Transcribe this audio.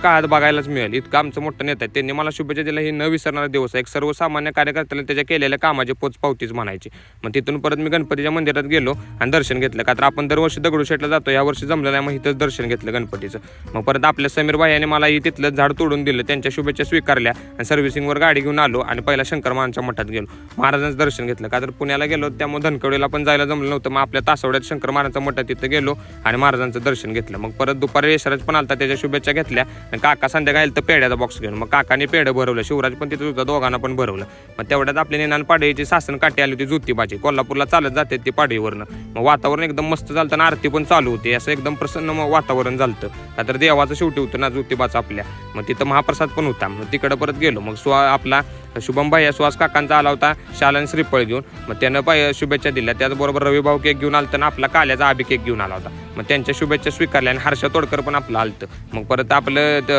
काळात बघायलाच मिळेल. इतकं आमचं मोठं नेता आहे. त्यांनी मला शुभेच्छा दिल्या हे न विसरणारा दिवस आहे. एक सर्वसामान्य कार्यकर्त्याला त्याच्या केलेल्या कामाची पोचपावतीच म्हणायची. मग तिथून परत मी गणपतीच्या मंदिरात गेलो आणि दर्शन घेतलं. का तर आपण दरवर्षी दगडूशेठला जातो, यावर्षी जमलेलं आहे, मग इथंच दर्शन घेतलं गणपतीचं. मग परत आपल्या समीर भाईयाने मला तिथलं झाड तोडून दिलं, त्यांच्या शुभेच्छा स्वीकारल्या आणि सर्व्हिसिंगवर गाडी घेऊन आलो आणि पहिला शंकर महाराजांच्या मठात गेलो, महाराजांचं दर्शन घेतलं. का तर पुण्याला गेलो त्यामुळे धनकवडीला पण जायला जमलं नव्हतं. मग आपल्या तासवड्यात शंकर महाराजांच्या मठात तिथं गेलो आणि महाराजांचं दर्शन घेतलं. मग परत दुपारी यशराज पण आलता, त्याच्या शुभेच्छा घेतल्या आणि काका संध्याकाळी तर पेढ्याचा बॉक्स घेऊन. मग काकाने पेढं भरवलं, शिवराज पण तिथं होता, दोघांना पण भरवलं. मग तेवढ्यात आपल्या निनान पाडळीची सासन काठी आली होती ज्योतिबाची, कोल्हापूरला चालत जाते ती पाडळीवरनं. मग वातावरण एकदम मस्त झालं आणि आरती पण चालू होती, असं एकदम प्रसन्न मग वातावरण झालं. का तर देवाचं शेवटी होतं ना ज्योतिबाचं आपल्या. मग तिथं महाप्रसाद पण होता. मग तिकडं परत गेलो. मग आपला शुभम भाई सुहास काकांचा आला होता शाल आणि श्रीफळ घेऊन. मग त्यानं शुभेच्छा दिल्या. त्याचबरोबर रविभाऊ केक घेऊन आलतं आणि आपला काल्याचा आबी केक घेऊन आला होता. मग त्यांच्या शुभेच्छा स्वीकारल्या आणि हर्षा तोडकर पण आपलं आलतं. मग परत आपलं